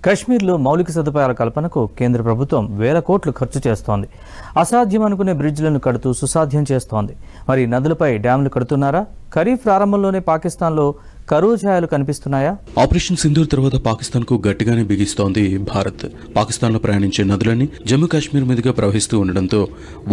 కశ్మీర్లో మౌలిక సదుపాయాల కల్పనకు కేంద్ర ప్రభుత్వం వేల కోట్లు ఖర్చు చేస్తోంది. అసాధ్యం అనుకునే బ్రిడ్జ్లను కడుతూ సుసాధ్యం చేస్తోంది. మరి నదులపై డ్యాంలు కడుతున్నారా? ఖరీఫ్ ప్రారంభంలోనే పాకిస్తాన్లో కరువు ఛాయలు కనిపిస్తున్నాయా? ఆపరేషన్ సింధూర్ తర్వాత పాకిస్తాన్ కు గట్టిగానే బిగిస్తోంది భారత్. పాకిస్తాన్లో ప్రయాణించే నదులన్నీ జమ్మూ కాశ్మీర్ మీదుగా ప్రవహిస్తూ ఉండడంతో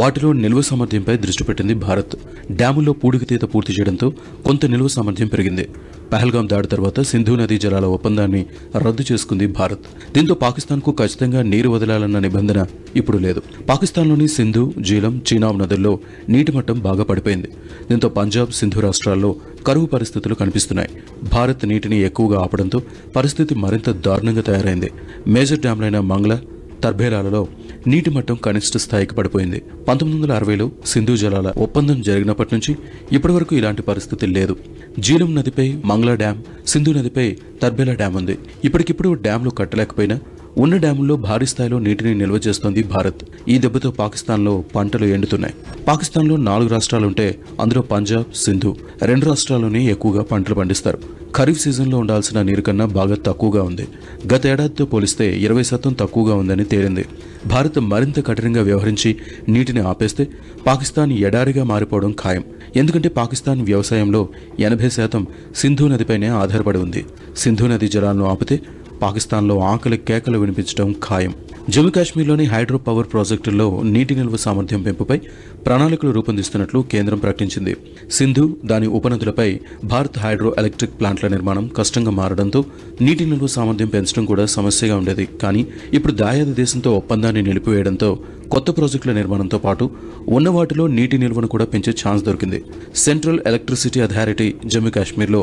వాటిలో నిల్వ సామర్థ్యంపై దృష్టి పెట్టింది భారత్. డ్యాముల్లో పూడికతీత పూర్తి చేయడంతో కొంత నిల్వ సామర్థ్యం పెరిగింది. పహల్గాం దాడి తర్వాత సింధు నదీ జలాల ఒప్పందాన్ని రద్దు చేసుకుంది భారత్. దీంతో పాకిస్తాన్ కు ఖచ్చితంగా నీరు వదలాలన్న నిబంధన ఇప్పుడు లేదు. పాకిస్తాన్లోని సింధు, జీలం, చీనాబ్ నదుల్లో నీటి మట్టం బాగా పడిపోయింది. దీంతో పంజాబ్, సింధు రాష్ట్రాల్లో కరువు పరిస్థితులు కనిపిస్తున్నాయి. భారత్ నీటిని ఎక్కువగా ఆపడంతో పరిస్థితి మరింత దారుణంగా తయారైంది. మేజర్ డ్యాంలైన మంగ్లా, తర్బేలాలలో నీటి మట్టం కనిష్ట స్థాయికి పడిపోయింది. 1960లో సింధు జలాల ఒప్పందం జరిగినప్పటి నుంచి ఇప్పటి వరకు ఇలాంటి పరిస్థితి లేదు. జీలం నదిపై మంగ్లా డ్యాం, సింధు నదిపై తర్బేలా డ్యాం ఉంది. ఇప్పటికిప్పుడు డ్యాంలు కట్టలేకపోయినా ఉన్న డ్యాముల్లో భారీ స్థాయిలో నీటిని నిల్వ చేస్తోంది భారత్. ఈ దెబ్బతో పాకిస్తాన్లో పంటలు ఎండుతున్నాయి. పాకిస్తాన్లో 4 రాష్ట్రాలుంటే అందులో పంజాబ్, సింధు 2 రాష్ట్రాల్లోనే ఎక్కువగా పంటలు పండిస్తారు. ఖరీఫ్ సీజన్లో ఉండాల్సిన నీరు కన్నా బాగా తక్కువగా ఉంది. గత ఏడాదితో పోలిస్తే 20% తక్కువగా ఉందని తేలింది. భారత్ మరింత కఠినంగా వ్యవహరించి నీటిని ఆపేస్తే పాకిస్తాన్ ఎడారిగా మారిపోవడం ఖాయం. ఎందుకంటే పాకిస్తాన్ వ్యవసాయంలో 80% సింధు నదిపైనే ఆధారపడి ఉంది. సింధు నది జలాలను ఆపితే పాకిస్తాన్లో ఆకలి కేకలు వినిపించడం ఖాయం. జమ్మూ కాశ్మీర్లోని హైడ్రో పవర్ ప్రాజెక్టుల్లో నీటి నిల్వ సామర్థ్యం పెంపుపై ప్రణాళికలు రూపొందిస్తున్నట్లు కేంద్రం ప్రకటించింది. సింధు, దాని ఉపనదులపై భారత్ హైడ్రో ఎలక్ట్రిక్ ప్లాంట్ల నిర్మాణం కష్టంగా మారడంతో నీటి నిల్వ సామర్థ్యం పెంచడం కూడా సమస్యగా ఉండేది. కానీ ఇప్పుడు దాయాది దేశంతో ఒప్పందాన్ని నిలిపివేయడంతో కొత్త ప్రాజెక్టుల నిర్మాణంతో పాటు ఉన్న వాటిలో నీటి నిల్వను కూడా పెంచే ఛాన్స్ దొరికింది. సెంట్రల్ ఎలక్ట్రిసిటీ అథారిటీ జమ్మూ కాశ్మీర్లో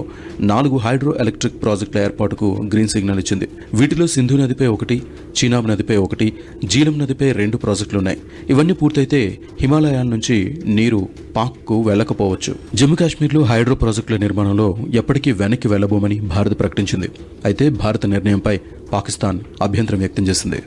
4 హైడ్రో ఎలక్ట్రిక్ ప్రాజెక్టుల ఏర్పాటుకు గ్రీన్ సిగ్నల్ ఇచ్చింది. వీటిలో సింధు నదిపై 1, చీనాబ్ నదిపై 1, జీలం నదిపై 2 ప్రాజెక్టులున్నాయి. ఇవన్నీ పూర్తయితే హిమాలయాల నుంచి నీరు పాక్కు వెళ్లకపోవచ్చు. జమ్మూ కాశ్మీర్లో హైడ్రో ప్రాజెక్టుల నిర్మాణంలో ఎప్పటికీ వెనక్కి వెళ్లబోమని భారత్ ప్రకటించింది. అయితే భారత నిర్ణయంపై పాకిస్తాన్ అభ్యంతరం వ్యక్తం చేసింది.